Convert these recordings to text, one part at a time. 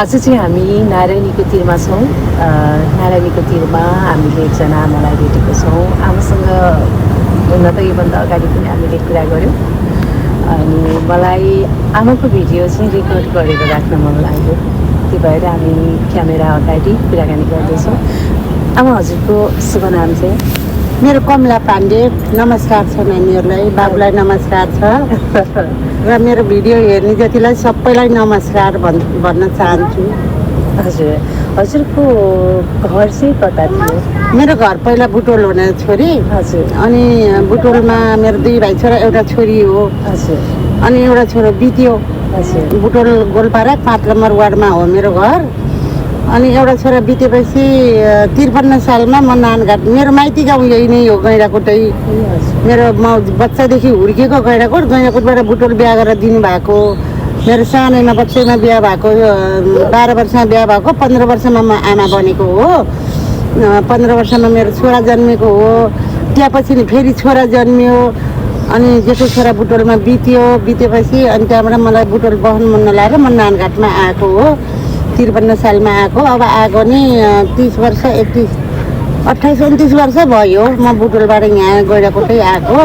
आज चाहिँ हामी नारायणीको तीरमा छौँ। नारायणीको तीरमा हामीले एकजना आमालाई भेटेको छौँ। आमासँग हुन त योभन्दा अगाडि पनि हामीले कुरा गऱ्यौँ अनि मलाई आमाको भिडियो चाहिँ रेकर्ड गरेर राख्न मन लाग्यो। त्यही भएर हामी क्यामेरा अगाडि कुराकानी गर्दैछौँ। आमा, हजुरको शुभ नाम चाहिँ? मेरो कमला पाण्डे। नमस्कार छ नानीहरूलाई, बाबुलाई नमस्कार छ र मेरो भिडियो हेर्ने जतिलाई सबैलाई नमस्कार भन्न चाहन्छु। हजुर, हजुरको घर चाहिँ कता थियो? मेरो घर पहिला बुटोल हुने छोरी। हजुर। अनि बुटोलमा मेरो 2 भाइ छोरा, एउटा छोरी हो। हजुर। अनि एउटा छोरो बित्यो। हजुर। बुटोल गोलपारा 5 नम्बर वार्डमा हो मेरो घर। अनि एउटा छोरा बितेपछि 53 सालमा म नानघाट, मेरो माइती गाउँ यही नै हो, गैँडाकोटै। मेरो म बच्चादेखि हुर्केको गैँडाकोटबाट बुटोल बिहा गरेर दिनुभएको। मेरो सानैमा बच्चैमा बिहा भएको, 12 वर्षमा बिहा भएको, 15 वर्षमा म आमा बनेको हो। 15 वर्षमा मेरो छोरा जन्मेको हो। त्यसपछि नि फेरि छोरा जन्मियो। अनि जेठो छोरा बुटोलमा बितेपछि अनि त्यहाँबाट मलाई बुटोल बहन मन नलाएर म नानघाटमा आएको हो। 53 सालमा आएको। अब आएको नि 30 वर्ष 28 29 वर्ष भयो म बुटोलबाट यहाँ गैँडाकोटै आएको।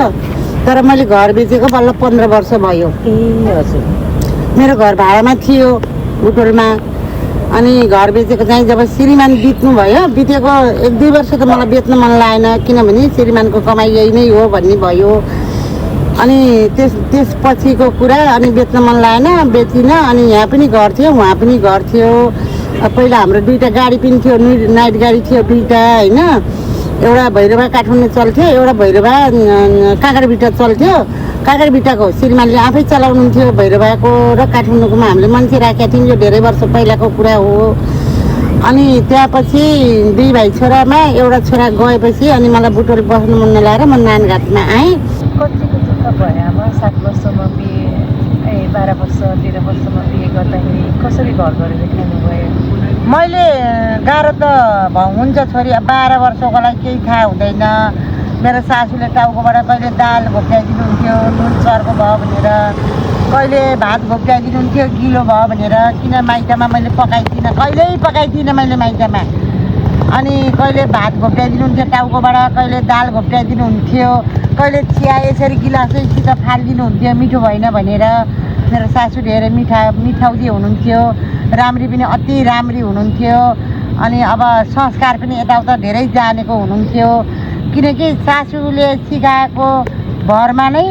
तर मैले घर बेचेको बल्ल 15 वर्ष भयो। ए हजुर। मेरो घर भाडामा थियो बुटोलमा। अनि घर बेचेको चाहिँ जब श्रीमान बितेको 1-2 वर्ष त मलाई बेच्न मन लागेन, किनभने श्रीमानको कमाइ यही नै हो भन्ने भयो। अनि त्यसपछिको कुरा, अनि बेच्न मन लागेन, बेचिनँ। अनि यहाँ पनि घर थियो, उहाँ पनि घर थियो। पहिला हाम्रो 2टा गाडी पनि थियो, नाइट गाडी थियो 2टा होइन। एउटा भैरवा काठमाडौँ चल्थ्यो, एउटा भैरवा काँक्राबिटा चल्थ्यो। काँक्राबिटाको श्रीमानले आफै चलाउनुहुन्थ्यो, भैरवाको र काठमाडौँकोमा हामीले मान्छे राखेका थियौँ। यो धेरै वर्ष पहिलाको कुरा हो। अनि त्यहाँपछि 2 भाइ छोरामा एउटा छोरा गएपछि अनि मलाई बुटोल बस्नु मन नलाएर म नानघाटमा आएँ। कतिको दुःख भयो आमा? 7 वर्षमा बिहे, 12 वर्ष 13 वर्षमा बिहे गर्दाखेरि कसरी घर गरेर खानुभयो? मैले गाह्रो त हुन्छ छोरी, 12 वर्षकोलाई केही थाहा हुँदैन। मेरो सासूले टाउकोबाट कहिले दाल घोप्ट्याइदिनुहुन्थ्यो नुन चर्को भयो भनेर, कहिले भात घोप्ट्याइदिनुहुन्थ्यो गिलो भयो भनेर। किन माइतमा मैले पकाइदिनँ, कहिल्यै पकाइदिनँ मैले माइतमा। अनि कहिले भात घोप्ट्याइदिनुहुन्थ्यो टाउकोबाट, कहिले दाल घोप्ट्याइदिनुहुन्थ्यो, कहिले चिया यसरी गिलासैसित फालिदिनुहुन्थ्यो मिठो भएन भनेर। मेरो सासू धेरै मिठाउदी हुनुहुन्थ्यो, राम्री पनि अति राम्री हुनुहुन्थ्यो। अनि अब संस्कार पनि यताउता धेरै जानेको हुनुहुन्थ्यो। किनकि सासूले सिकाएको भरमा नै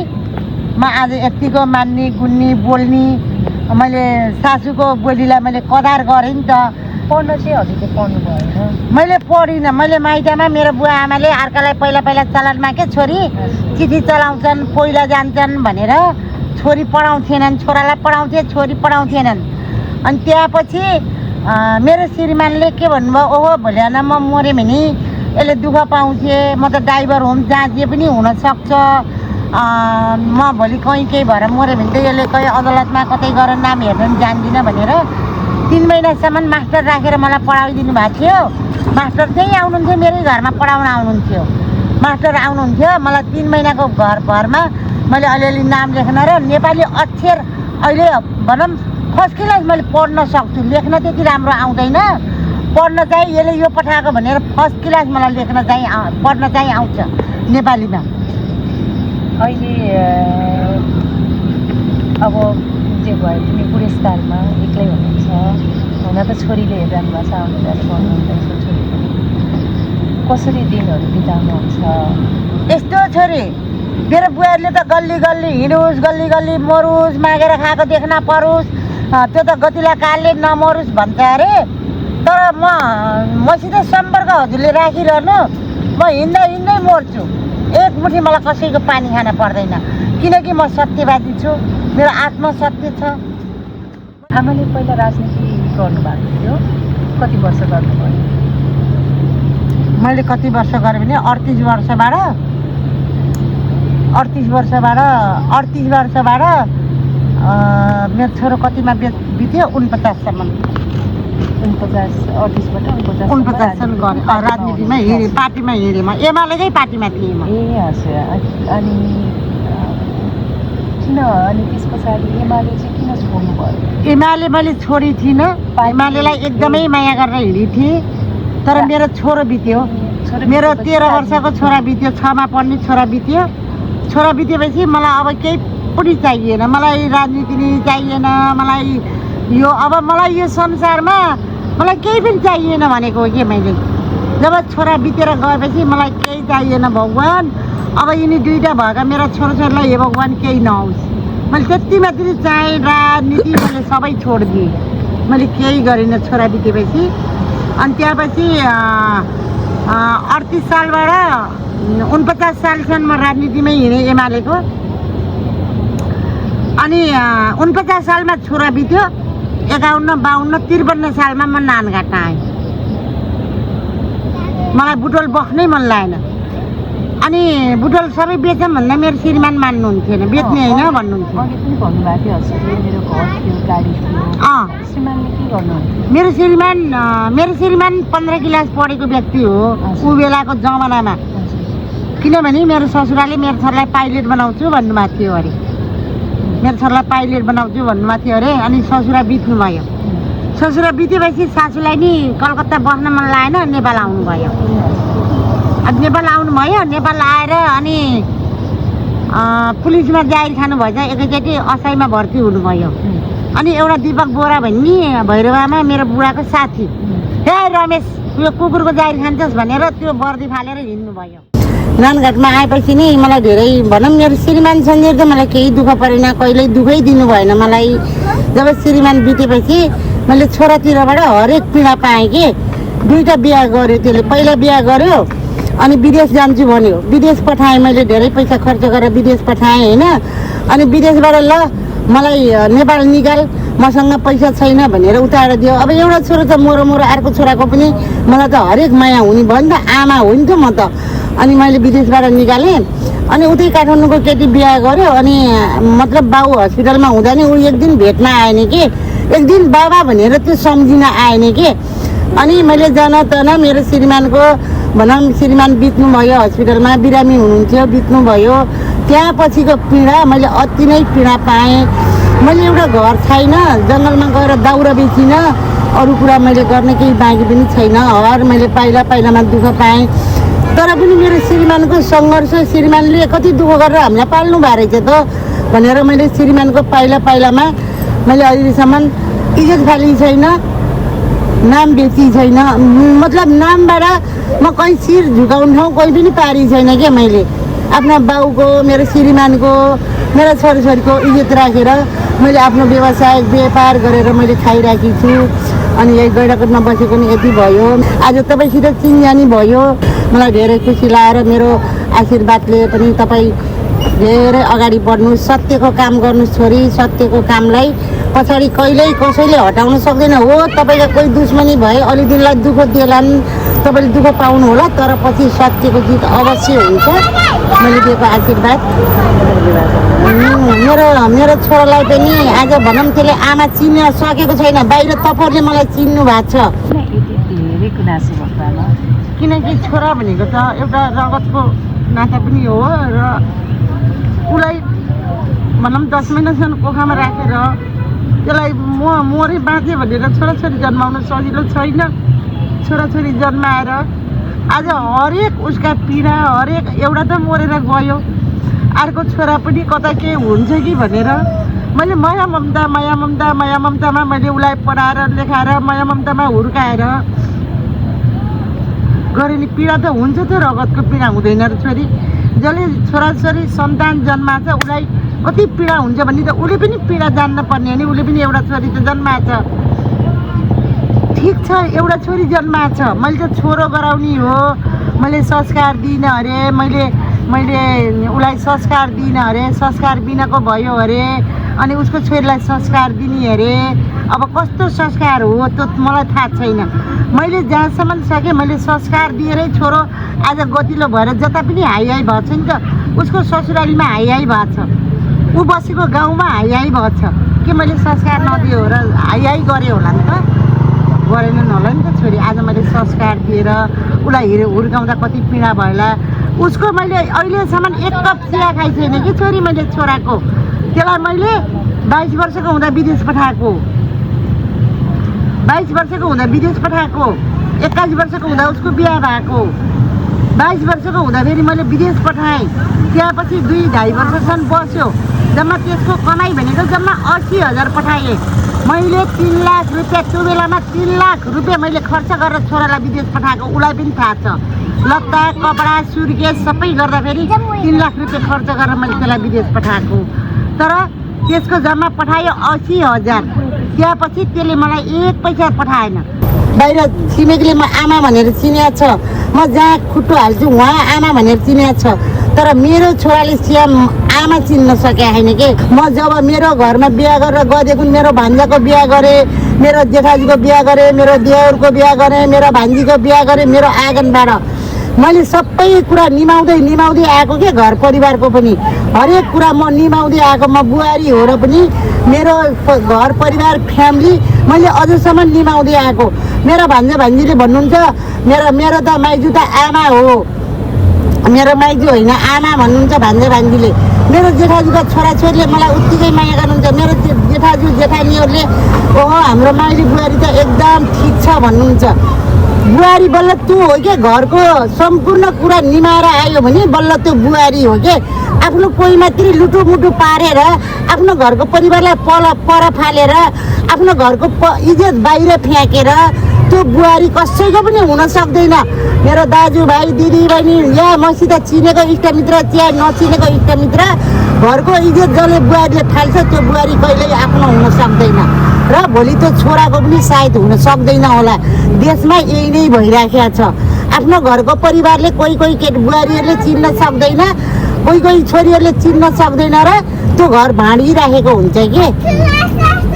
म आज यतिको मान्ने गुन्ने बोल्ने। मैले सासूको बोलीलाई मैले कदर गरेँ नि त। पढ्न चाहिँ हजुरले पढ्नु भएन? मैले पढिनँ। मैले माइतमा मेरो बुवा आमाले अर्कालाई पहिला चलनमा के छोरी चिठी चलाउँछन्, पहिला जान्छन् भनेर छोरी पढाउँथेनन्, छोरालाई पढाउँथे, छोरी पढाउँथेनन्। अनि त्यसपछि मेरो श्रीमानले के भन्नुभयो, ओहो भोलिआन म मरेँ भने यसले दुःख पाउँथे, म त ड्राइभर हुँ, जहाँ जे पनि हुनसक्छ, म भोलि कहीँ केही भएर मऱ्यो भने त यसले कहीँ अदालतमा कतै गएर नाम हेर्न पनि जान्दिनँ भनेर 3 महिनासम्म मास्टर राखेर मलाई पढाइदिनु भएको थियो। मास्टर त्यहीँ आउनुहुन्थ्यो, मेरै घरमा पढाउन आउनुहुन्थ्यो। मास्टर आउनुहुन्थ्यो, मलाई 3 महिनाको भरमा मैले अलिअलि नाम लेख्न र नेपाली अक्षर अहिले भनौँ फर्स्ट क्लास मैले पढ्न सक्छु। लेख्न त्यति राम्रो आउँदैन, पढ्न चाहिँ यसले यो पठाएको भनेर फर्स्ट क्लास मलाई लेख्न चाहिँ पढ्न चाहिँ आउँछ नेपालीमा। अहिले अब जे भए पनि बुढेसकालमा एक्लै हुनुहुन्छ, हुन त छोरीले हेरिरहनु भएको छ, आउनु जानु गर्नुहुँदैछ छोरी पनि। कसरी दिनहरू बिताउनुहुन्छ? यस्तो छोरी, मेरो बुहारीले त गल्ली गल्ली हिँडोस्, गल्ली गल्ली मरोस्, मागेर खाएको देख्न परोस्, त्यो त गतिला कालले नमरोस् भन्छ अरे। तर मसित सम्पर्क हजुरले राखिरहनु, म हिँड्दै मर्छु। एक मुठी मलाई कसैको पानी खान पर्दैन, किनकि म सत्यवादी छु, मेरो आत्मसत्य छ। आमाले पहिला राजनीति गर्नुभएको थियो, कति वर्ष गर्नुभयो? मैले कति वर्ष गरेँ भने 38 वर्षबाट मेरो छोरो कतिमा बित्यो 49सम्म। 49 गरेँ राजनीतिमा हिँडेँ, पार्टीमा हिँडेँ। म एमालेकै पार्टीमा थिएँ म। ए हजुर। अनि किन अनि त्यस पछाडि एमाले चाहिँ किन छोड्नु भयो? एमाले मैले छोडी थिइनँ। एमालेलाई एकदमै माया गरेर हिँडी थिएँ, तर मेरो छोरो बित्यो। मेरो 13 वर्षको छोरा बित्यो, 6मा पढ्ने छोरा बित्यो। छोरा बितेपछि मलाई अब केही पनि चाहिएन, मलाई राजनीति नै चाहिएन, मलाई यो अब मलाई यो संसारमा मलाई केही पनि चाहिएन भनेको हो कि मैले। जब छोरा बितेर गएपछि मलाई केही चाहिएन भगवान्, अब यिनी दुईवटा भएका मेरा छोराछोरीलाई हे भगवान् केही नहोस्। मैले त्यति मात्रै चाहेँ, राजनीति मैले सबै छोडिदिएँ। मैले केही गरिनँ छोरा बितेपछि। अनि त्यसपछि 38 सालबाट 49 सालसम्म राजनीतिमै हिँडेँ एमालेको। अनि 49 सालमा छोरा बित्यो, 51, 52, 53 सालमा म नानघाट आएँ। मलाई बुटोल बस्नै मन लागेन। अनि बुटोल सबै बेचौँ भन्दा मेरो श्रीमान मान्नुहुन्थेन, बेच्ने होइन भन्नुहुन्थ्यो। अघि पनि भन्नुभएको थियो हजुरले मेरो घर थियो, गाडी थियो। श्रीमानले के गर्नुहुन्थ्यो? मेरो श्रीमान 15 क्लास पढेको व्यक्ति हो ऊ बेलाको जमानामा। किनभने मेरो ससुराले मेरो छोरालाई पाइलट बनाउँछु भन्नुभएको थियो अरे, मेरो छोरालाई पाइलट बनाउँछु भन्नुभएको थियो अरे। अनि ससुरा बित्नु भयो। ससुरा बितेपछि सासूलाई नि कलकत्ता बस्न मन लागेन, नेपाल आउनुभयो। अब नेपाल आउनुभयो, नेपाल आएर अनि पुलिसमा जाहिर खानु भएछ। एकैचोटि असैमा भर्ती हुनुभयो। अनि एउटा दिपक बोरा भन्ने भैरवामा मेरो बुढाको साथी, हे रमेश यो कुकुरको जाहिर खान्छस् भनेर त्यो वर्दी फालेर हिँड्नुभयो। नानघाटमा आएपछि नि मलाई धेरै भनौँ मेरो श्रीमान सन्जेर चाहिँ मलाई केही दुःख परेन, कहिल्यै दुःखै दिनु भएन मलाई। जब श्रीमान बितेपछि मैले छोरातिरबाट हरेक पीडा पाएँ कि। दुईवटा बिहा गर्यो त्यसले, पहिला बिहा गर्यो अनि विदेश जान्छु भन्यो, विदेश पठाएँ। मैले धेरै पैसा खर्च गरेर विदेश पठाएँ होइन। अनि विदेशबाट ल मलाई नेपाल निकाल, मसँग पैसा छैन भनेर उताएर दियो। अब एउटा छोरो त मोरो अर्को छोराको पनि मलाई त हरेक माया हुने भयो नि त, आमा हो नि त म त। अनि मैले विदेशबाट निकालेँ। अनि उतै काठमाडौँको केटी बिहा गर्यो। अनि मतलब बाउ हस्पिटलमा हुँदा नि ऊ एक दिन भेट्न आएन कि, एक दिन बाबा भनेर त्यो सम्झिन आएन कि। अनि मैले जान मेरो श्रीमानको भनौँ श्रीमान बित्नु भयो, हस्पिटलमा बिरामी हुनुहुन्थ्यो, बित्नु भयो। त्यहाँ पछिको पीडा मैले अति नै पीडा पाएँ। मैले एउटा घर छैन, जङ्गलमा गएर दाउरा बेचिन, अरू कुरा मैले गर्ने केही बाँकी पनि छैन। हर मैले पाइलामा दुःख पाएँ। तर पनि मेरो श्रीमानको सङ्घर्ष, श्रीमानले कति दुःख गरेर हामीलाई पाल्नु भएको रहेछ त भनेर मैले श्रीमानको पाइलामा मैले अहिलेसम्म इज्जत फाली छैन, नाम बेची छैन। मतलब नामबाट म कहीँ शिर झुकाउने ठाउँ कोही पनि पारी छैन क्या। मैले आफ्ना बाउको, मेरो श्रीमानको, मेरो छोरीछोरीको इज्जत राखेर मैले आफ्नो व्यवसाय व्यापार गरेर मैले खाइराखेको छु। अनि यही गैँडाकोटमा बसेको नि यति भयो। आज तपाईँसित चिनजानी भयो, मलाई धेरै खुसी लागेर मेरो आशीर्वादले पनि तपाईँ धेरै अगाडि बढ्नु, सत्यको काम गर्नु छोरी। सत्यको कामलाई पछाडि कहिल्यै कसैले हटाउन सक्दैन। हो तपाईँका कोही दुश्मनी भए अलि दिनलाई दुःख दिएलान्, तपाईँले दुःख पाउनु होला, तर पछि सत्यको जित अवश्य हुन्छ। मैले दिएको आशीर्वाद मेरो छोरालाई पनि आज भनौँ त्यसले आमा चिन्न सकेको छैन, बाहिर तपाईँहरूले मलाई चिन्नु भएको छ। धेरै गुनासो भयो किनकि छोरा भनेको त एउटा रगतको नाता पनि हो र उसलाई भनौँ 10 महिनासम्म कोखामा राखेर त्यसलाई मरे बाँचेँ भनेर छोराछोरी जन्माउन सजिलो छैन। छोराछोरी जन्माएर आज हरेक उसका पीडा, हरेक एउटा त मरेर गयो, अर्को छोरा पनि कता के हुन्छ कि भनेर मैले माया ममतामा मैले उसलाई पढाएर लेखाएर माया ममतामा हुर्काएर गरेँ नि। पीडा त हुन्छ त, रगतको पीडा हुँदैन र छोरी। जसले छोराछोरी सन्तान जन्माछ उसलाई कति पीडा हुन्छ भन्ने त उसले पनि पीडा जान्न पर्ने हो नि। उसले पनि एउटा छोरी त जन्माछ, ठिक छ, एउटा छोरी जन्माछ। मैले त छोरो गराउने हो, मैले संस्कार दिइनँ अरे, मैले उसलाई संस्कार दिइनँ अरे, संस्कार बिनाको भयो अरे। अनि उसको छोरीलाई संस्कार दिने अरे। अब कस्तो संस्कार हो त्यो मलाई थाहा छैन। मैले जहाँसम्म सकेँ मैले संस्कार दिएरै छोरो आज गतिलो भएर जता पनि हाई भएको छ नि त। उसको ससुरालीमा हाई भएको छ, ऊ बसेको गाउँमा हाई भएको छ कि मैले संस्कार नदियो र हाई गरेँ होला नि त, गरेनन् होला नि त छोरी। आज मैले संस्कार दिएर उसलाई हुर्काउँदा कति पीडा भयो होला। उसको मैले अहिलेसम्म एक कप चिया खाइ छैन कि छोरी मैले छोराको। त्यसलाई मैले 22 वर्षको हुँदा विदेश पठाएको, 22 वर्षको हुँदा विदेश पठाएको, 21 वर्षको हुँदा उसको बिहा भएको, 22 वर्षको हुँदा फेरि मैले विदेश पठाएँ। त्यसपछि 2-2.5 वर्षसम्म बस्यो। जम्मा त्यसको कमाइ भनेको जम्मा 80,000 पठाएँ मैले। 3 लाख रुपियाँ त्यो बेलामा 3 लाख रुपियाँ मैले खर्च गरेर छोरालाई विदेश पठाएको, उसलाई पनि थाहा छ। लत्ता कपडा सुर्केस सबै गर्दाखेरि 3 लाख रुपियाँ खर्च गरेर मैले त्यसलाई विदेश पठाएको। तर त्यसको जम्मा पठायो 80,000। त्यसपछि त्यसले मलाई 1 पैसा पठाएन। बाहिर छिमेकीले म आमा भनेर चिनेको छ, म जहाँ खुट्टो हाल्छु उहाँ आमा भनेर चिनेको छ। तर मेरो छोराले स्याम आमा चिन्न सकेको छैन कि। म जब मेरो घरमा बिहा गरेर गएदेखि मेरो भान्जाको बिहा गरेँ, मेरो जेठाजीको बिहा गरेँ, मेरो देवरको बिहा गरेँ, मेरो भान्जीको बिहा गरेँ, मेरो आँगनबाट मैले सबै कुरा निमाउँदै आएको के। घर परिवारको पनि हरेक कुरा म निमाउँदै आएको। म बुहारी हो र पनि मेरो घर परिवार फ्यामिली मैले अझसम्म निमाउँदै आएको। मेरो भान्जा भान्जीले भन्नुहुन्छ मेरो त माइजू त आमा हो, मेरो माइजू होइन आमा भन्नुहुन्छ भान्जा भान्जीले। मेरो जेठाजुको छोराछोरीले मलाई उत्तिकै माया गर्नुहुन्छ। मेरो जेठाजु जेठानीहरूले ओहो हाम्रो माइली बुहारी त एकदम ठिक छ भन्नुहुन्छ। बुहारी बल्ल त्यो हो कि घरको सम्पूर्ण कुरा निमाएर आयो भने बल्ल त्यो बुहारी हो कि। आफ्नो कोही मात्रै लुटुमुटु पारेर आफ्नो घरको परिवारलाई पर फालेर आफ्नो घरको इज्जत बाहिर फ्याँकेर त्यो बुहारी कसैको पनि हुन सक्दैन। मेरो दाजुभाइ दिदीबहिनी या मसित चिनेको इष्टमित्र चिया नचिनेको इष्टमित्र घरको इज्जत जसले बुहारीले फाल्छ त्यो बुहारी कहिल्यै आफ्नो हुन सक्दैन र भोलि त्यो छोराको पनि सायद हुन सक्दैन होला। देशमा यही नै भइराखेको छ। आफ्नो घरको परिवारले कोही बुहारीहरूले चिन्न सक्दैन, कोही छोरीहरूले चिन्न सक्दैन र त्यो घर भाँडिराखेको हुन्छ कि।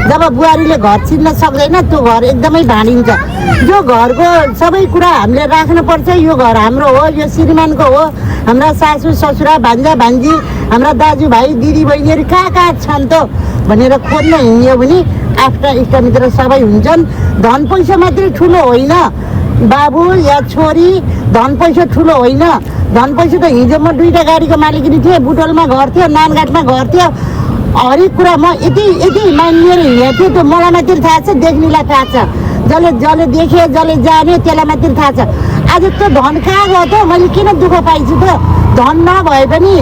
जब बुहारीले घर चिन्न सक्दैन त्यो घर एकदमै भाँडिन्छ। यो घरको सबै कुरा हामीले राख्नुपर्छ। यो घर हाम्रो हो, यो श्रीमानको हो, हाम्रा सासू ससुरा भान्जा भान्जी हाम्रा दाजुभाइ दिदीबहिनीहरू कहाँ छन् त भनेर खोज्न हिँड्यो भने आफ्ना इष्टमित्र सबै हुन्छन्। धन पैसा मात्रै ठुलो होइन बाबु या छोरी, धन पैसा ठुलो होइन। धन पैसा त हिजो म 2टा गाडीको मालिकिनी थिएँ, बुटोलमा घर थियो, नानघाटमा घर थियो, हरेक कुरा म यति मानिएर हिँडेको थिएँ। त्यो मलाई मात्रै थाहा छ, देख्नेलाई थाहा छ। जसले देखे जसले जाने त्यसलाई मात्रै थाहा छ। आज त्यो धन कहाँ गयो त? मैले किन दुःख पाइछु त? धन नभए पनि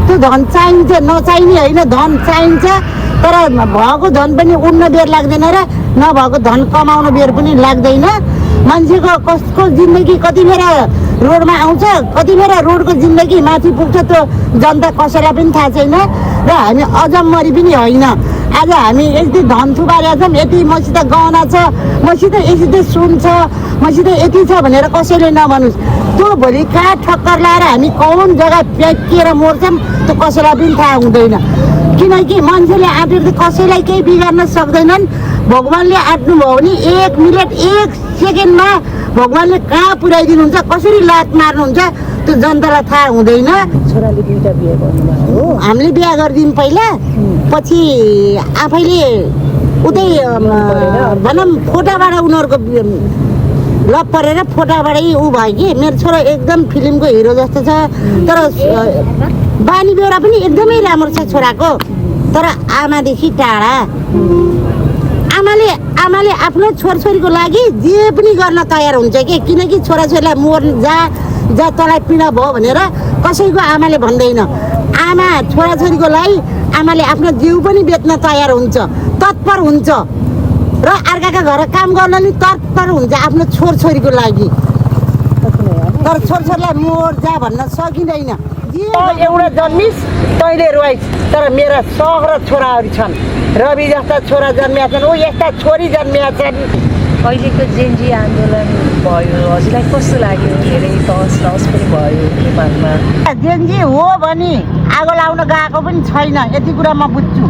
त्यो धन चाहिन्छ, नचाहिने होइन, धन चाहिन्छ। तर भएको धन पनि उड्न बेर लाग्दैन र नभएको धन कमाउन बेर पनि लाग्दैन। मान्छेको कसको जिन्दगी कति बेर रोडमा आउँछ, कति बेर रोडको जिन्दगी माथि पुग्छ त्यो जनता कसैलाई पनि थाहा छैन र हामी अजम्मरी पनि होइन। आज हामी यति धन थुपारेका छौँ, यति मसित गहना छ, मसित यति सुन छ, मसित यति छ भनेर कसैले नभनोस्। त्यो भोलि कहाँ ठक्कर लाएर हामी कौन जग्गा फ्याँकिएर मर्छौँ त्यो कसैलाई पनि थाहा हुँदैन। किनकि मान्छेले आँटेर त कसैलाई केही बिगार्न सक्दैनन्। भगवान्ले आँट्नुभयो भने 1 मिनट 1 सेकेन्डमा भगवान्ले कहाँ पुर्याइदिनुहुन्छ, कसरी लात मार्नुहुन्छ त्यो जनतालाई थाहा हुँदैन। छोराले 2टा बिहे गर्नुभयो हो। हामीले बिहा गरिदिउँ पहिला, पछि आफैले उतै भनौँ फोटाबाट उनीहरूको लप परेर फोटाबाटै ऊ भयो कि। मेरो छोरा एकदम फिल्मको हिरो जस्तो छ, तर बानी बेहोरा पनि एकदमै राम्रो छ छोराको, तर आमादेखि टाढा। आमाले आफ्नो छोरछोरीको लागि जे पनि गर्न तयार हुन्छ कि। किनकि छोराछोरीलाई जा तँलाई पीडा भयो भनेर कसैको आमाले भन्दैन। आमा छोराछोरीको लागि आमाले आफ्नो जिउ पनि बेच्न तयार हुन्छ, तत्पर हुन्छ र अर्काका घर काम गर्न नि तत्पर हुन्छ आफ्नो छोरछोरीको लागि। तर छोरछोरीलाई मोर जा भन्न सकिँदैन। एउटा जन्मिस तैँले रोइस्, तर मेरा 100 छोराहरू छन्। रवि जस्ता छोरा जन्मिया छन्, ऊ यस्ता छोरी जन्मिया छन्। अहिलेको जेनजी आन्दोलन भयो, हजुरलाई कस्तो लाग्यो? धेरै तहस पनि भयो नेपालमा। जेनजी हो भने आगो लाउन गएको पनि छैन, यति कुरा म बुझ्छु।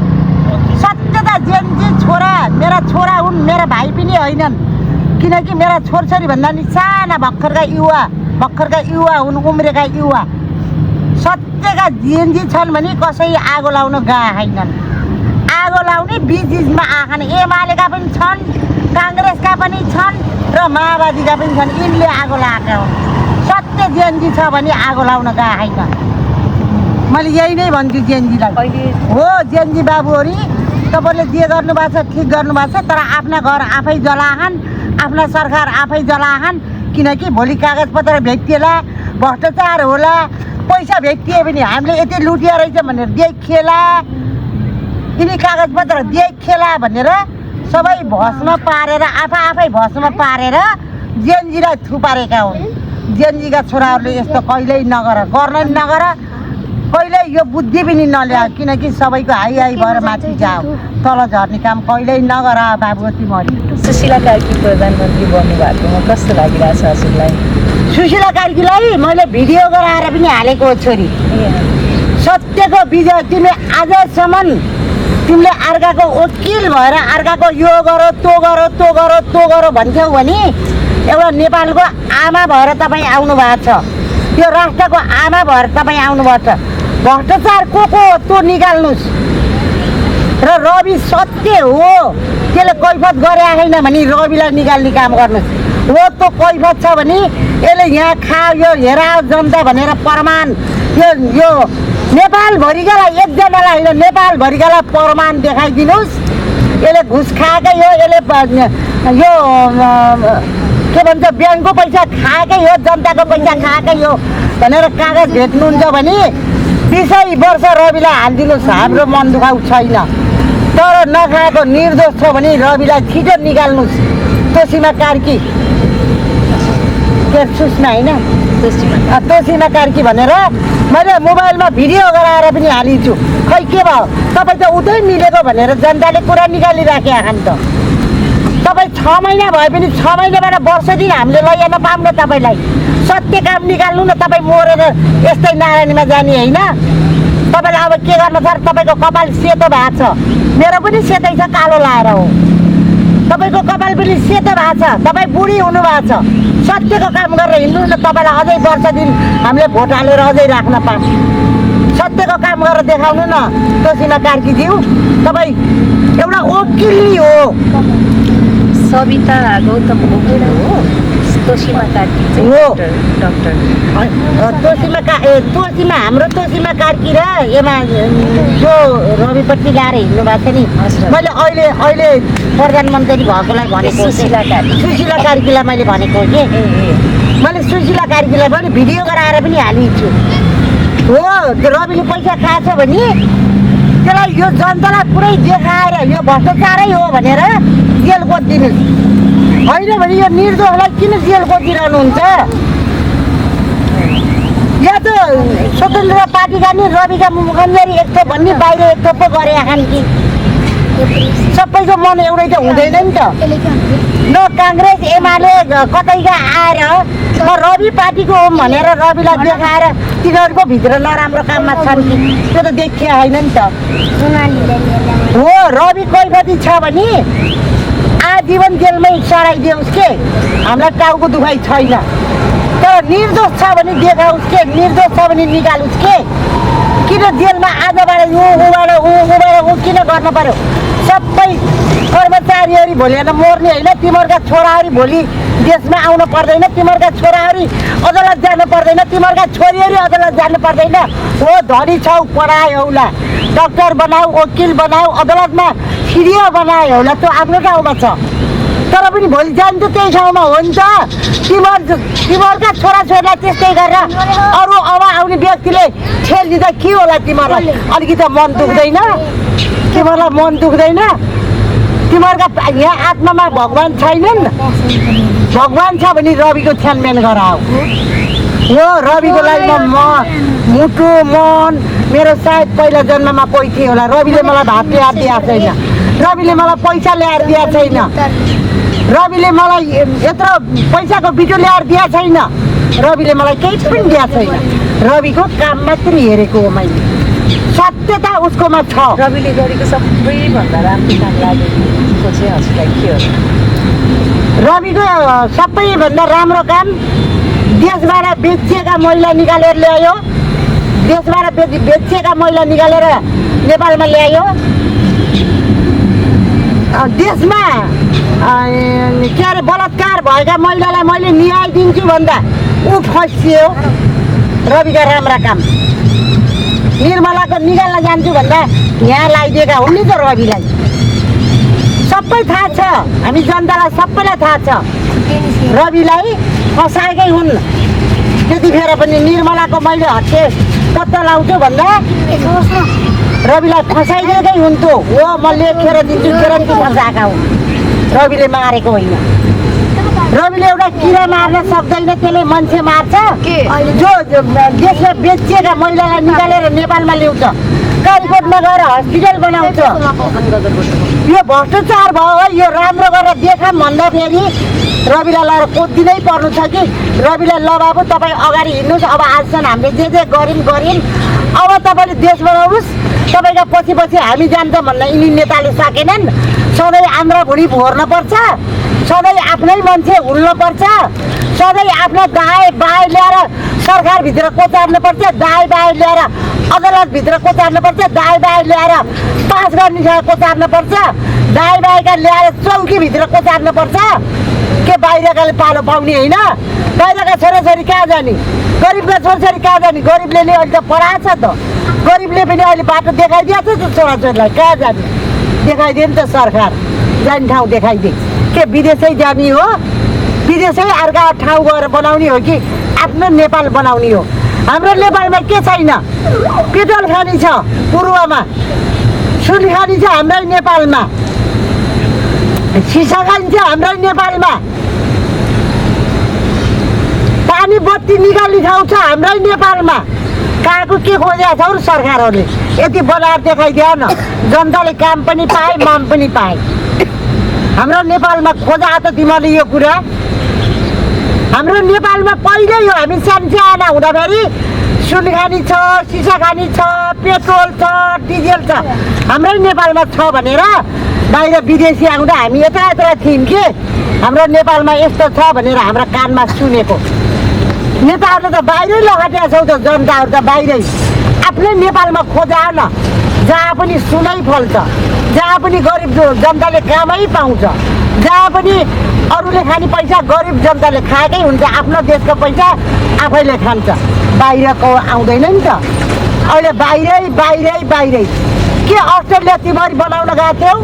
सत्यता जेनजी छोरा मेरा छोरा हुन्, मेरा भाइ पनि होइनन्। किनकि मेरा छोरछोरी भन्दा नि साना भर्खरका युवा हुन्, उम्रेका युवा। सत्यका जेनजी छन् भने कसै आगो लाउन गएका छैनन्। आगो लाउने बिचमा आएका एमालेका पनि छन्, काङ्ग्रेसका पनि छन् र माओवादीका पनि छन्। यिनले आगो लगाएका हुन्। सत्य जेनजी छ भने आगो लाउन गएका छैन। मैले यही नै भन्छु जेएनजीलाई हो जेएनजी बाबुहरु तपाईले जे गर्नुभएको छ ठिक गर्नुभएको छ तर आफ्ना घर आफै जलाहन आफ्ना सरकार आफै जलाहन किनकि भोलि कागजपत्र भेटिएला भ्रष्टाचार होला पैसा भेटिए पनि हामीले यति लुटिया रहेछ भनेर देखिएला यिनी कागजपत्र देखिएला भनेर सबै भस्म पारेर आफै भस्म पारेर जेएनजीलाई थुपारेका हुन् जेएनजीका छोराहरूले यस्तो कहिल्यै गर्न नगर कहिल्यै यो बुद्धि पनि नल्या किनकि सबैको हाई भएर माथि जाऊ तल झर्ने काम कहिल्यै नगर बाबु तिमीहरू सुशीला कार्की प्रधानमन्त्री बन्नुभएकोमा कस्तो लागिरहेछ हजुरलाई सुशीला कार्कीलाई मैले भिडियो गराएर पनि हालेको छोरी सत्यको विजय तिमी आजसम्म तिमीले अर्काको वकिल भएर अर्काको यो गर तो गर भन्छौ भने एउटा नेपालको आमा भएर तपाईँ आउनु भएको छ यो राष्ट्रको आमा भएर तपाईँ आउनु भएको छ भ्रष्टाचार को त्यो निकाल्नुस् र रवि सत्य हो त्यसले कैफत गरे छैन भने रविलाई निकाल्ने काम गर्नुहोस् हो त्यो कैफत छ भने यसले यहाँ खायो यो हेरा जनता भनेर प्रमाण यो नेपालभरिकालाई एकजनालाई होइन नेपालभरिकालाई प्रमाण देखाइदिनुहोस् यसले घुस खाएकै हो यसले यो के भन्छ ब्याङ्कको पैसा खाएकै हो जनताको पैसा खाएकै हो भनेर कागज भेट्नुहुन्छ भने 20 वर्ष रविलाई हालिदिनुहोस् हाम्रो मन दुखाउ छैन तर नखाएको निर्दोष छ भने रविलाई छिटो निकाल्नुहोस् तोसीमा कार्की के सुस्ना होइन तोसीमा कार्की भनेर मैले मोबाइलमा भिडियो गराएर पनि हालिदिन्छु खै के भयो तपाईँ त उतै मिलेको भनेर जनताले कुरा निकालिराखेका छन् त तपाईँ 6 महिना भए पनि 6 महिनाबाट वर्ष दिन हामीले लैजान पाऊँ तपाईँलाई सत्य काम निकाल्नु न तपाईँ मरेर यस्तै नारायणीमा जाने होइन तपाईँलाई अब के गर्नु छ तपाईँको कपाल सेतो भएको छ मेरो पनि सेतै छ कालो लाएर हो तपाईँको कपाल पनि सेतो भएको छ तपाईँ बुढी हुनु भएको छ सत्यको काम गरेर हिँड्नु न तपाईँलाई अझै वर्ष दिन हामीले भोट हालेर अझै राख्न पाऊँ सत्यको काम गरेर देखाउनु न तोसीमा कार्कीज्यू तपाईँ एउटा वकिल हो सविता गौतम गोगोई हो तोसीमा कार्की चाहिँ हो डाक्टर तोसीमा हाम्रो तोसीमा कार्की र एमा जो रविपट्टि ल्याएर हिँड्नु भएको छ नि मैले अहिले प्रधानमन्त्री भएकोलाई भनेको सुशीला कार्कीलाई मैले भनेको कि मैले सुशीला कार्कीलाई पनि भिडियो गराएर पनि हालिदिन्छु हो रविले पैसा खाएछ भने त्यसलाई यो जनतालाई पुरै देखाएर यो भ्रष्टाचारै हो भनेर जेल गोदिदिनुहोस् होइन भने यो निर्दोषलाई किन जेल गोदिरहनुहुन्छ या त स्वतन्त्र पार्टीका नि रविका मुखन्जरी एक थोप भन्ने बाहिर एक थोप पो गरे खान् कि सबैको मन एउटै त हुँदैन नि त न काङ्ग्रेस एमाले कतैका आएर म रवि पार्टीको हो भनेर रविलाई देखाएर तिनीहरूको भित्र नराम्रो काममा छन् कि त्यो त देखिया होइन नि त हो रवि कैफती छ भने आजीवन जेलमै सराइदियोस् के हामीलाई टाउको दुखाइ छैन तर निर्दोष छ भने देखाओस् के निर्दोष छ भने निकालोस् के किन जेलमा आजबाट ऊ किन गर्नु पर्यो सबै कर्मचारीहरू भोलि मर्ने होइन तिमीहरूका छोराहरू भोलि देशमा आउनु पर्दैन तिमीहरूका छोराहरू अदालत जानु पर्दैन तिमीहरूका छोरीहरू अदालत जानु पर्दैन हो धनी छौ पढायो होला डक्टर बनाऊ वकिल बनाऊ अदालतमा सिरिया बनायो होला त्यो आफ्नो ठाउँमा छ तर पनि भोलि जान्छ त्यही ठाउँमा हो नि त तिमीहरूका छोराछोरीलाई त्यस्तै गरेर अरू अब आउने व्यक्तिले ठेलिदिँदा के होला तिमीहरूलाई अलिकति मन दुख्दैन तिमीहरूलाई मन दुख्दैन तिमीहरूका यहाँ आत्मामा भगवान् छैनन् भगवान् छ भने रविको छानबिन गराऊ हो रविको लागि म मुटु मन मेरो सायद पहिला जन्ममा कोही थियो होला रविले मलाई भात ल्याएर दिएको छैन रविले मलाई पैसा ल्याएर दिएको छैन रविले मलाई यत्रो पैसाको बिटो ल्याएर दिएको छैन रविले मलाई केही पनि दिएको छैन रविको काम मात्रै हेरेको हो मैले सत्यता उसकोमा छ रविले गरेको सबैभन्दा राम्रो काम लागेको चाहिँ हजुरलाई के हो रविको सबैभन्दा राम्रो काम देशबाट बेचिएका मैला निकालेर ल्यायो देशबाट बेचिएका मैला निकालेर नेपालमा ल्यायो देशमा के अरे बलात्कार भएका महिलालाई मैले न्याय दिन्छु भन्दा ऊ फसियो रविका राम्रा काम निर्मलाको निकाल्न जान्छु भन्दा यहाँ लगाइदिएका हुन् नि त रविलाई सबै थाहा छ हामी जनतालाई सबैलाई थाहा छ रविलाई फसाएकै हुन् त्यतिखेर पनि निर्मलाको मैले हत्या पत्ता लाउँछु भन्दा रविलाई फसाइदिएकै हुन्थ्यो हो म लेखेर दिन्छु ग्यारेन्टी फसाएका हुन् रविले मारेको होइन रविले एउटा किरा मार्न सक्दैन त्यसले मान्छे मार्छ जो देशमा बेचिएका महिलालाई निकालेर नेपालमा ल्याउँछ कालीकोटमा गएर हस्पिटल बनाउँछ यो भ्रष्टाचार भयो है यो राम्रो गरेर देखाम भन्दाखेरि रविलाई लगेर कोदिनै पर्नु छ कि रविलाई ल बाबु तपाईँ अगाडि हिँड्नुहोस् अब आजसम्म हामीले जे गरिन् अब तपाईँले देश बनाउनुहोस् तपाईँका पछि पछि हामी जान्छौँ भन्न यिनी नेताले सकेनन् सधैँ आन्द्रा भुँडी भोर्नुपर्छ सधैँ आफ्नै मान्छे हुल्नुपर्छ सधैँ आफ्नो दाय बाय ल्याएर सरकारभित्र कोचार्नुपर्छ दाय बाय ल्याएर अदालतभित्र कोचार्नुपर्छ दाय बाय ल्याएर पास गर्नेसँग कोचार्नुपर्छ दाय बायका ल्याएर चौकीभित्र कोचार्नुपर्छ के बाहिरकाले पालो पाउने होइन बाहिरका छोराछोरी कहाँ जाने गरिबका छोराछोरी कहाँ जाने गरिबले नि अहिले त पढाएको छ त गरिबले पनि अहिले बाटो देखाइदिएको छ त छोराछोरीलाई कहाँ जाने देखाइदियो नि त सरकार जाने ठाउँ देखाइदिए के विदेशै जाने हो विदेशै अर्का ठाउँ गएर बनाउने हो कि आफ्नो नेपाल बनाउने हो हाम्रो नेपालमा के छैन पेट्रोल खानी छ पूर्वमा सुन खानी छ हाम्रै नेपालमा सिसा खानी छ हाम्रै नेपालमा पानी बत्ती निकाल्ने ठाउँ छ हाम्रै नेपालमा कहाँको के खोजेका छौ र सरकारहरूले यति बनाएर देखाइदियो न जनताले काम पनि पाए माम पनि पाए हाम्रो नेपालमा खोजा त तिमीहरूले यो कुरा हाम्रो नेपालमा पहिल्यै हो हामी सानसाना हुँदाखेरि सुन खानी छ सिसा खानी छ पेट्रोल छ डिजेल छ हाम्रै नेपालमा छ भनेर बाहिर विदेशी आउँदा हामी यता यता थियौँ कि हाम्रो नेपालमा यस्तो छ भनेर हाम्रो कानमा सुनेको नेताहरूले त बाहिरै लगाइदिएका छौ त जनताहरू त बाहिरै आफ्नै नेपालमा खोजा न जहाँ पनि सुनै फल्छ जहाँ पनि गरिब जनताले कामै पाउँछ जहाँ पनि अरूले खाने पैसा गरिब जनताले खाएकै हुन्छ आफ्नो देशको पैसा आफैले खान्छ बाहिरको आउँदैन नि त अहिले बाहिरै के अस्ट्रेलिया तिमीहरू बनाउन गएको थियौ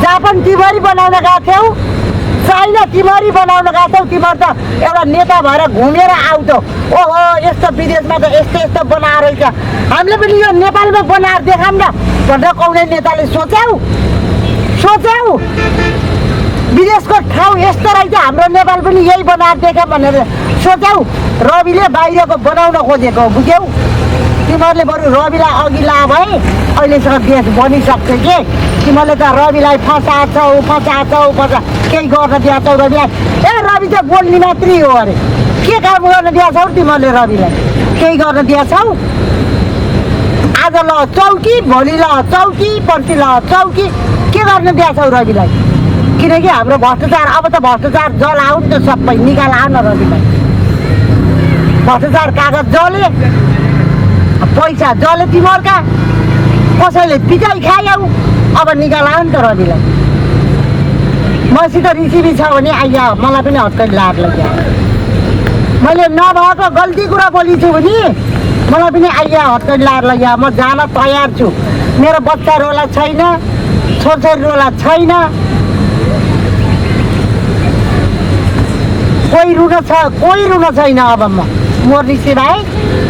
जापान तिमीहरू बनाउन गएको थियौ चाइना तिमीहरू बनाउन गएको थियौ तिमीहरू त एउटा नेता भएर घुमेर आउँथ्यौ ओहो यस्तो विदेशमा त यस्तो बनाएर रहेछ हामीले पनि यो नेपालमा बनाएर देखाम न भनेर कुनै नेताले सोच्याउ विदेशको ठाउँ यस्तो रहेछ हाम्रो नेपाल पनि यही बनाएर देखा भनेर सोच्याउ रविले बाहिरको बनाउन खोजेको बुझ्यौ तिमीहरूले बरु रविलाई अघि ला भए अहिलेसम्म देश बनिसक्छ कि तिमीहरूले त रविलाई फसाछौ केही गर्न दिएछौ रविलाई ए रवि त बोल्ने मात्रै हो अरे के काम गर्न दिएछौ तिमीहरूले रविलाई केही गर्न दिएछौ आज ल चौकी भोलि ल चौकी पर्सि ल चौकी के गर्न दिएछौ रविलाई किनकि हाम्रो भ्रष्टाचार अब त भ्रष्टाचार जलाउ नि त सबै निकाल आऊ न रविलाई भ्रष्टाचार कागज जले पैसा जले तिमीहरूका कसैले पिटाइ खायौ अब निकाल आऊ नि त रविलाई मसित रिसिभी छ भने आइया मलाई पनि हत्कै लाड लाग्यो मैले नभएको गल्ती कुरा बोलिछु भने मलाई पनि आइया हत्कै लाड लाग्यो म जान तयार छु मेरो बच्चा रोला छैन छोरछोरी रोला छैन कोही रुन छैन अब म रिसिभाइ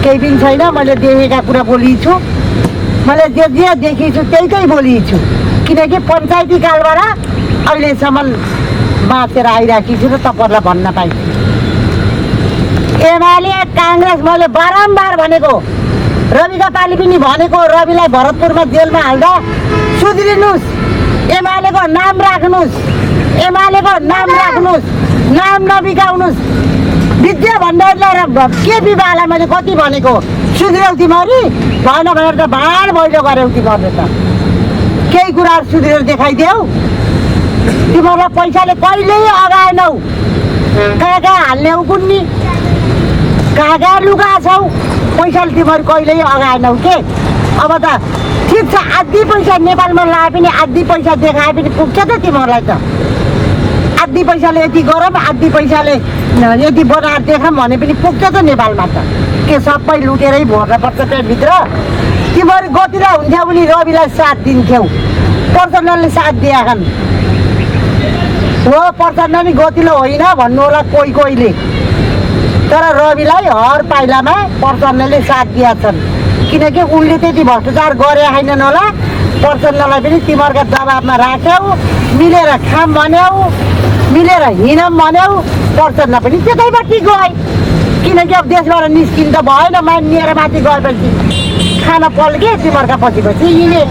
केही पनि छैन मैले देखेका कुरा बोलिछु मैले जे देखेछु त्यही बोलिछु किनकि पञ्चायती कालबाट अहिलेसम्म बाँचेर आइराखेको छु र तपाईँहरूलाई भन्न पाइछु एमाले काङ्ग्रेस मैले बारम्बार भनेको रविका पाली पनि भनेको रविलाई भरतपुरमा जेलमा हाल्दा सुध्रिनुहोस् एमालेको नाम राख्नुहोस् नाम नबिगाउनुहोस् विद्या भण्डारीलाई के विवाहलाई मैले कति भनेको सुध्र्यौ तिमीहरू भएन भनेर त भाँड भैलो गऱ्यौ तिमीहरूले त केही कुराहरू सुध्रेर देखाइदेऊ तिमीहरूलाई पैसाले कहिल्यै अगाएनौ कहाँ हाल्ने हो कुन्नी कहाँ लुगा छौ पैसाले तिमीहरू कहिल्यै अगाएनौ के अब त ठिक छ आधी पैसा नेपालमा लाए पनि आधी पैसा देखाए पनि पुग्छ त तिमीहरूलाई त आधी पैसाले यति गरौँ आधी पैसाले यति बनाएर देखाऊँ भने पनि पुग्छ त नेपालमा त के सबै लुटेरै भर्नुपर्छ पेटभित्र। तिमीहरू गतिला हुन्थ्यौ भने रविलाई साथ दिन्थ्यौ, प्रचण्डले साथ दिएछन् हो। प्रचण्ड नि गतिलो होइन भन्नु होला कोहीले, तर रविलाई हर पाइलामा प्रचण्डले साथ दिएछन्, किनकि उनले त्यति भ्रष्टाचार गरे छैनन् होला। प्रचण्डलाई पनि तिमीहरूका दबाबमा राख्यौ, मिलेर खाम भन्यौ, मिलेर हिँडौँ भन्यौ, प्रचण्ड पनि त्यतैपट्टि गए। किनकि अब देशबाट निस्किनु त भएन, मानिएर माथि गएपछि खान पल्के तिमीहरूका पछि हिँडे।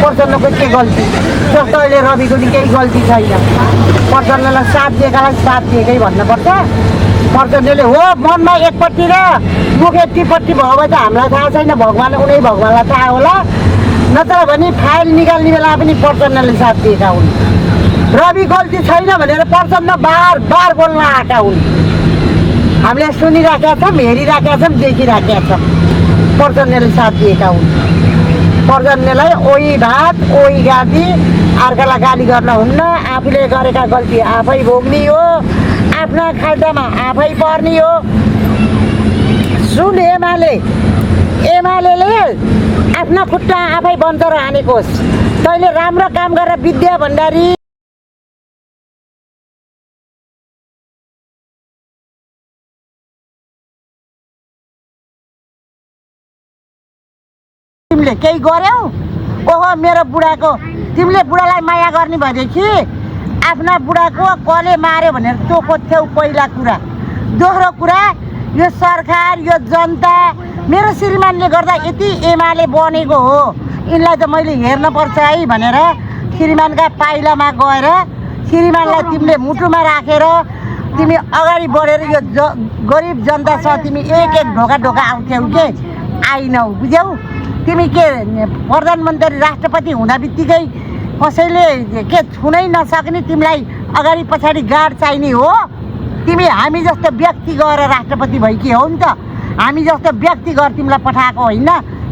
प्रचण्डको के गल्ती? जस्तो अहिले रविको नि केही गल्ती छैन। प्रचण्डलाई साथ दिएकालाई साथ दिएकै भन्नुपर्छ। प्रचण्डले हो मनमा एकपट्टि र मुख एकपट्टि भयो भने त हामीलाई थाहा छैन, उनै भगवान्लाई थाहा होला। नत्र भने फाइल निकाल्ने बेला पनि प्रचण्डले साथ दिएका हुन्। रवि गल्ती छैन भनेर प्रचण्ड बार बार बोल्न आएका हुन्। हामीले सुनिराखेका छौँ, हेरिराखेका छौँ, देखिराखेका छौँ। प्रचण्डले साथ दिएका हुन्। प्रचण्डलाई ओही भात ओही गाडी, अर्कालाई गाली गर्न हुन्न। आफूले गरेका गल्ती आफै भोग्ने हो, आफ्ना खाल्टामा आफै पर्ने हो। सुन एमाले आफ्ना खुट्टा आफै बन्चर हानेकोस्। तैँले राम्रो काम गरेर विद्या भण्डारी तिमीले केही गर्यौ? ओहो मेरो बुढाको, तिमीले बुढालाई माया गर्ने भनेदेखि आफ्ना बुढाको कसले मार्यो भनेर तँ खोज्थ्यौ पहिला कुरा। दोस्रो कुरा, यो सरकार यो जनता मेरो श्रीमानले गर्दा यति एमाले बनेको हो, यिनलाई त मैले हेर्नुपर्छ है भनेर श्रीमानका पाइलामा गएर श्रीमानलाई तिमीले मुटुमा राखेर तिमी अगाडि बढेर यो गरिब जनतासँग तिमी एक ढोका ढोका आउँथ्यौ के आइनौ, बुझ्यौ? तिमी के प्रधानमन्त्री राष्ट्रपति हुँदा बित्तिकै कसैले के छुनै नसक्ने तिमीलाई अगाडि पछाडि गार्ड चाहिने हो? तिमी हामी जस्तो व्यक्ति गएर राष्ट्रपति भएकी हौ नि त। हामी जस्तो व्यक्ति गएर तिमीलाई पठाएको होइन।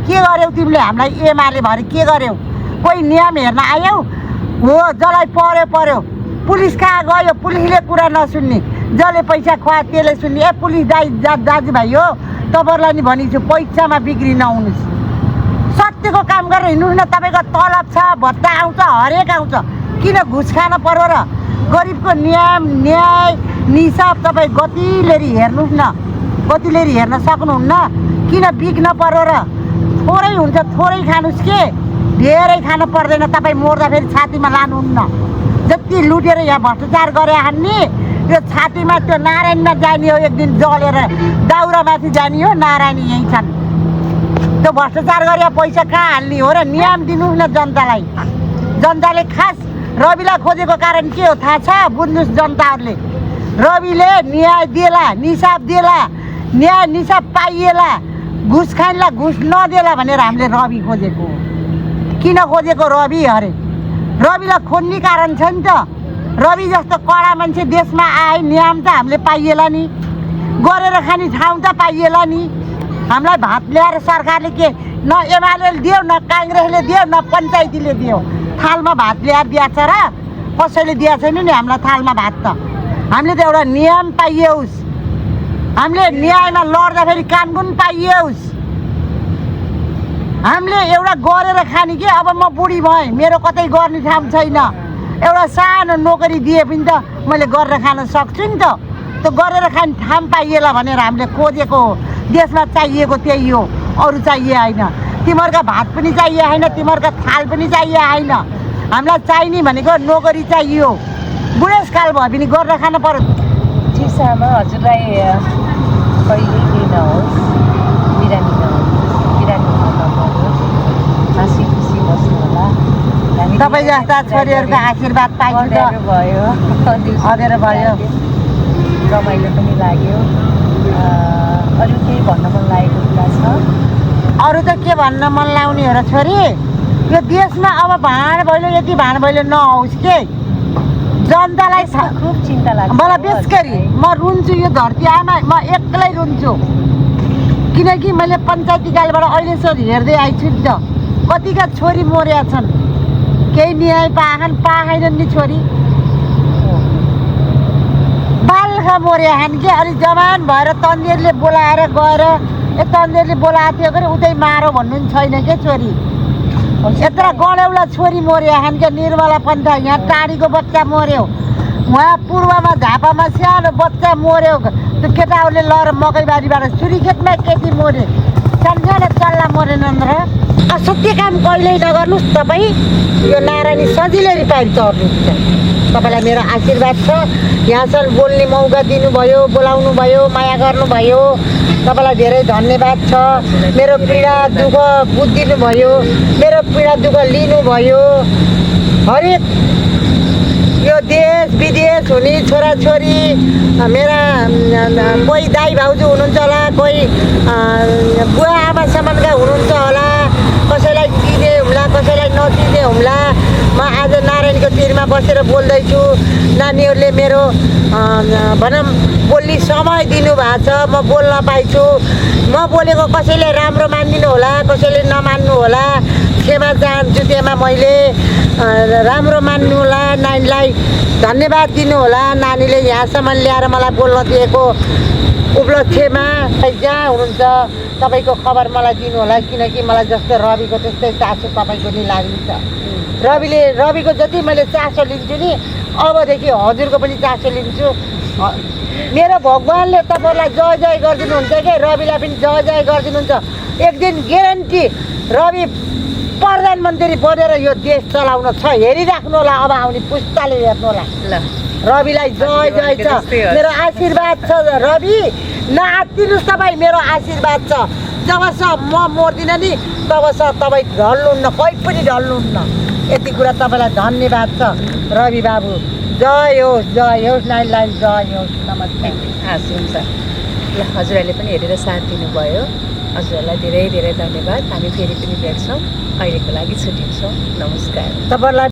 के गर्यौ तिमीले? हामीलाई एमाले भएर के गर्यौ? कोही नियम हेर्न आयौ हो? जसलाई पर्यो पुलिस कहाँ गयो? पुलिसले कुरा नसुन्ने, जसले पैसा खुवा त्यसले सुन्ने। ए पुलिस दाजुभाइ हो, तपाईँहरूलाई नि भनिन्छु पैसामा बिक्री नहुनुहोस्, सत्यको काम गरेर हिँड्नुहोस् न। तपाईँको तलब छ, भत्ता आउँछ, हरेक आउँछ, किन घुस खान पर्यो र? गरिबको न्याय निसाब तपाईँ गतिलेरी हेर्नुहोस् न, गतिलेरी हेर्न सक्नुहुन्न। किन बिग्न पर्यो र? थोरै हुन्छ थोरै खानुहोस् के, धेरै खानु पर्दैन। तपाईँ मर्दा फेरि छातीमा लानुहुन्न। जति लुटेर यहाँ भ्रष्टाचार गरे हान्ने यो छातीमा त्यो नारायणमा जाने हो, एक दिन जलेर दाउरामाथि जाने हो। नारायणी यहीँ छन्। त्यो भ्रष्टाचार गरे पैसा कहाँ हाल्ने हो र? नियम दिनुहोस् न जनतालाई। जनताले खास रविलाई खोजेको कारण के हो थाहा छ? बुझ्नुहोस् जनताहरूले, रविले न्याय दिएला, निसाब दिएला, न्याय निसाब पाइएला, घुस खाइला घुस नदिएला भनेर हामीले रवि खोजेको। किन खोजेको रवि? अरे रविलाई खोज्ने कारण छ नि त। रवि जस्तो कडा मान्छे देशमा आए, नियम त हामीले पाइएला नि, गरेर खाने ठाउँ त पाइएला नि। हामीलाई भात ल्याएर सरकारले के न एमाले दियो, न काङ्ग्रेसले दियो, न पञ्चायतीले दियो। थालमा भात ल्याएर दिएछ र? कसैले दिएको छैन नि हामीलाई थालमा भात त। हामीले त एउटा नियम पाइयोस्, हामीले न्यायमा लड्दाखेरि कानुन पाइयोस्। हामीले एउटा गरेर खाने कि अब म बुढी भएँ, मेरो कतै गर्ने ठाउँ छैन, एउटा सानो नोकरी दिए पनि त मैले गरेर खान सक्छु नि त। त्यो गरेर खाने ठाउँ पाइएला भनेर हामीले खोजेको हो। देशमा चाहिएको त्यही हो, अरू चाहिए होइन। तिमीहरूका भात पनि चाहिए होइन, तिमीहरूका थाल पनि चाहिए होइन। हामीलाई चाहिने भनेको नोकरी चाहियो। बुढेसकाल भयो भने गरेर खानु पर्यो। चिसामा हजुरलाई कहिले दिनुहोस्, बिरामी नहोस्, हाँसी खुसी बस्नु होला। तपाईँ जस्ता छोरीहरूको आशीर्वाद पाइन्छ त भयो, अँधेर भयो, रमाइलो पनि लाग्यो। अरू केही भन्न मन लागेको कुरा छ? अरू त के भन्न मन लाउने हो र छोरी? यो देशमा अब भाँड भैलो यति भाँड भैलो नहोस् के। जनतालाई खुब चिन्ता लाग्छ मलाई बेसकरी म रुन्छु। यो धरती आमा म एक्लै रुन्छु, किनकि मैले पञ्चायती कालबाट अहिलेसम्म हेर्दै आइछु नि त। कतिका छोरी मरेका छन्, केही न्याय पाएनन् नि छोरी, बालखा मरेका छन् के। अनि जवान भएर तन्नेरले बोलाएर गएर यता अन्जेलले बोलाएको थियो कि उतै मारो भन्नु नि छैन के छोरी यत्र गणेउला छोरी मर्यो खानका निर्मला पन्थ यहाँ टाढीको बच्चा मर्यो उहाँ पूर्वमा झापामा सानो बच्चा मर्यो त्यो केटाहरूले लएर मकैबारीबाट सुर्खेतमा केटी मर्यो सानो चल्ला मरेनन् र असत्य काम कहिल्यै नगर्नुहोस् तपाईँ यो नारायणी सजिलै रिपाइर चढ्नुहुन्छ तपाईँलाई मेरो आशीर्वाद छ यहाँसम्म बोल्ने मौका दिनुभयो बोलाउनु भयो माया गर्नुभयो तपाईँलाई धेरै धन्यवाद छ मेरो पीडा दुःख बुझिदिनु भयो मेरो पीडा दुःख लिनुभयो हरेक यो देश विदेश हुने छोराछोरी मेरा कोही दाइ भाउजू हुनुहुन्छ होला कोही बुवा आमा समानका हुनुहुन्छ होला कसैलाई चिने हुम्ला कसैलाई नचिने हुम्ला म आज नारायणको तिरमा बसेर बोल्दैछु नानीहरूले मेरो भनौँ बोल्ने समय दिनुभएको छ म बोल्न पाइछु म बोलेको कसैले राम्रो मानिदिनु होला कसैले नमान्नु होला क्षमा चाहन्छु त्यहाँ मैले राम्रो मान्नु होला नानीलाई धन्यवाद दिनु होला नानीले यहाँसम्म ल्याएर मलाई बोल्न दिएको उपलक्ष्यमा जहाँ हुनुहुन्छ तपाईँको खबर मलाई दिनु होला किनकि मलाई जस्तो रविको त्यस्तै चासो तपाईँको नि लाग्छ रविको जति मैले चासो लिन्छु नि अबदेखि हजुरको पनि चासो लिन्छु मेरो भगवान्ले तपाईँलाई जय जय गरिदिनुहुन्छ कि रविलाई पनि जय जय गरिदिनुहुन्छ एक दिन ग्यारेन्टी रवि प्रधानमन्त्री बनेर यो देश चलाउन छ हेरिराख्नु होला अब आउने पुस्ताले हेर्नु होला ल रविलाई जय जय छ मेरो आशीर्वाद छ रवि नआत्तिनुहोस् तपाईँ मेरो आशीर्वाद छ जबसम्म म मर्दिनँ नि तबसम्म तपाईँ ढल्नुहुन्न कोही पनि ढल्नुहुन्न यति कुरा तपाईँलाई धन्यवाद छ रवि बाबु जय होस् नानीलाई जय होस् नमस्ते हस् हुन्छ ल हजुरहरूले पनि हेरेर साथ दिनुभयो हजुरहरूलाई धेरै धेरै धन्यवाद हामी फेरि पनि भेट्छौँ अहिलेको लागि छुट्टिन्छौँ नमस्कार तपाईँलाई